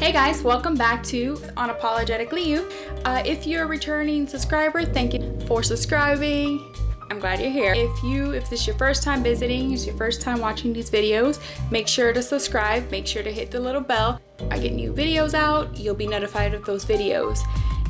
Hey guys, welcome back to Unapologetically You. If you're a returning subscriber, thank you for subscribing. I'm glad you're here. If this is your first time visiting, it's your first time watching these videos, make sure to subscribe, make sure to hit the little bell. I get new videos out, you'll be notified of those videos.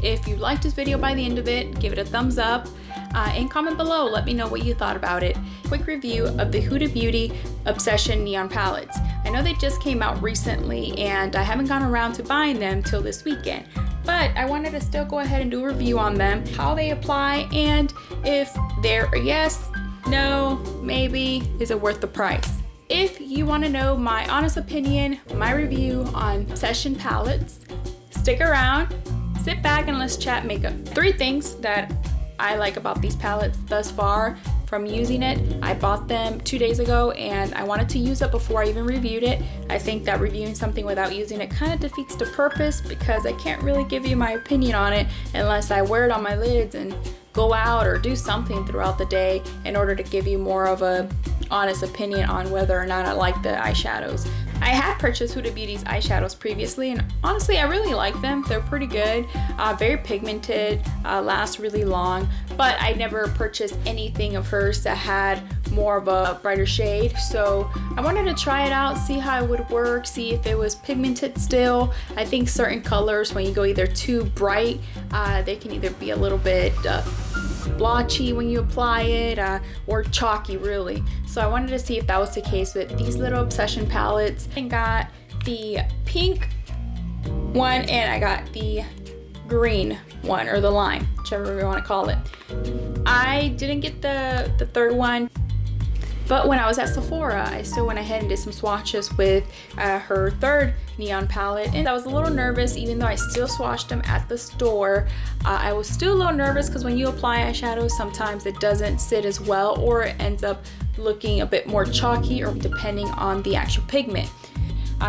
If you liked this video by the end of it, give it a thumbs up and comment below. Let me know what you thought about it. Quick review of the Huda Beauty Obesseion neon palettes. I know they just came out recently and I haven't gone around to buying them till this weekend, but I wanted to still go ahead and do a review on them, how they apply, and if they're a yes, no, maybe, is it worth the price. If you want to know my honest opinion, my review on Obesseion palettes, stick around, sit back and let's chat makeup. 3 things that I like about these palettes thus far from using it. I bought them 2 days ago and I wanted to use it before I even reviewed it. I think that reviewing something without using it kind of defeats the purpose because I can't really give you my opinion on it unless I wear it on my lids and go out or do something throughout the day in order to give you more of a honest opinion on whether or not I like the eyeshadows. I had purchased Huda Beauty's eyeshadows previously and honestly I really like them. They're pretty good, very pigmented, last really long, but I never purchased anything of hers that had more of a brighter shade. So I wanted to try it out, see how it would work, see if it was pigmented still. I think certain colors, when you go either too bright, they can either be a little bit blotchy when you apply it or chalky really. So I wanted to see if that was the case with these little Obesseion palettes. I got the pink one and I got the green one, or the lime, whichever you want to call it. I didn't get the third one, but when I was at Sephora, I still went ahead and did some swatches with her third neon palette. And I was a little nervous, even though I still swatched them at the store. I was still a little nervous because when you apply eyeshadow, sometimes it doesn't sit as well or it ends up looking a bit more chalky, or depending on the actual pigment.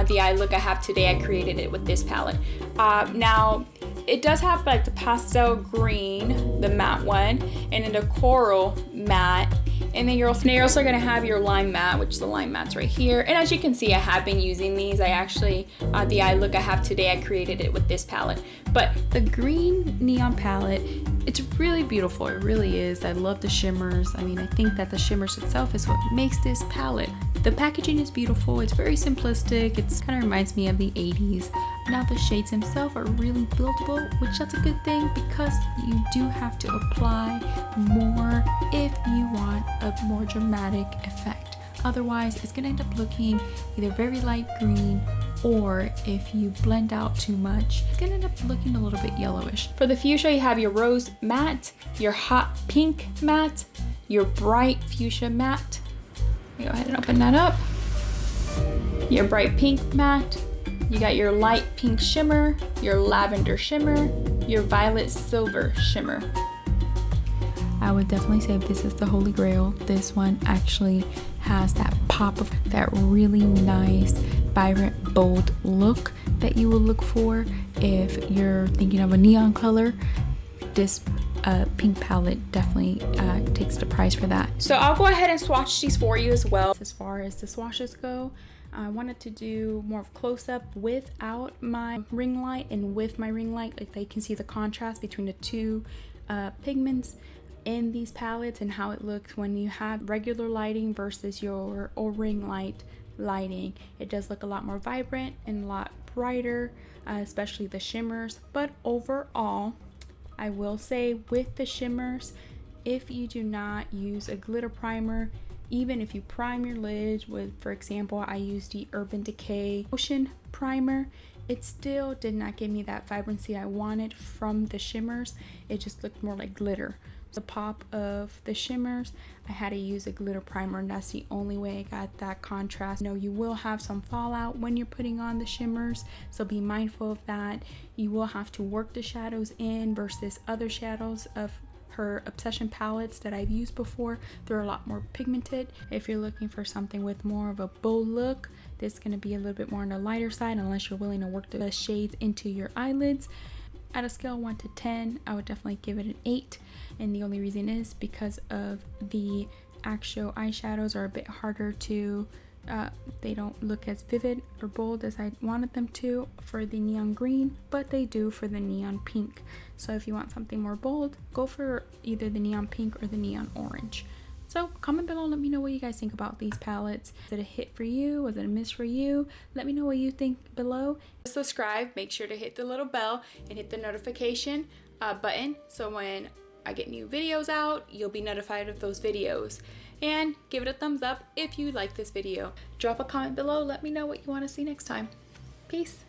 The eye look I have today, I created it with this palette. Now, it does have like the pastel green, the matte one, and then the coral matte. And then you're also gonna have your lime matte, which the lime matte's right here. And as you can see, I have been using these. I actually, the eye look I have today, I created it with this palette. But the green neon palette, it's really beautiful. It really is. I love the shimmers. I mean, I think that the shimmers itself is what makes this palette. The packaging is beautiful. It's very simplistic. It kind of reminds me of the 80s. Now the shades themselves are really buildable, which that's a good thing because you do have to apply more if you want a more dramatic effect. Otherwise, it's gonna end up looking either very light green, or if you blend out too much, it's gonna end up looking a little bit yellowish. For the fuchsia, you have your rose matte, your hot pink matte, your bright fuchsia matte. Let me go ahead and open that up. Your bright pink matte. You got your light pink shimmer, your lavender shimmer, your violet silver shimmer. I would definitely say this is the holy grail. This one actually has that pop of that really nice, vibrant, bold look that you will look for if you're thinking of a neon color. This pink palette definitely takes the prize for that. So I'll go ahead and swatch these for you as well. As far as the swatches go, I wanted to do more of close-up without my ring light and with my ring light. Like, you can see the contrast between the two pigments in these palettes and how it looks when you have regular lighting versus your ring light lighting. It does look a lot more vibrant and a lot brighter, especially the shimmers. But overall, I will say with the shimmers, if you do not use a glitter primer, even if you prime your lids with, for example, I used the Urban Decay Ocean Primer, it still did not give me that vibrancy I wanted from the shimmers. It just looked more like glitter. The pop of the shimmers, I had to use a glitter primer, and that's the only way I got that contrast. You know, you will have some fallout when you're putting on the shimmers, so be mindful of that. You will have to work the shadows in versus other shadows of her Obesseion palettes that I've used before. They're a lot more pigmented. If you're looking for something with more of a bold look, this is going to be a little bit more on the lighter side unless you're willing to work the shades into your eyelids. At a scale 1 to 10, I would definitely give it an 8, and the only reason is because of the actual eyeshadows are a bit harder to They don't look as vivid or bold as I wanted them to for the neon green, but they do for the neon pink. So if you want something more bold, go for either the neon pink or the neon orange. So comment below and let me know what you guys think about these palettes. Is it a hit for you? Was it a miss for you? Let me know what you think below. Subscribe, make sure to hit the little bell and hit the notification button, so when I get new videos out, you'll be notified of those videos. And give it a thumbs up if you like this video. Drop a comment below, let me know what you want to see next time. Peace.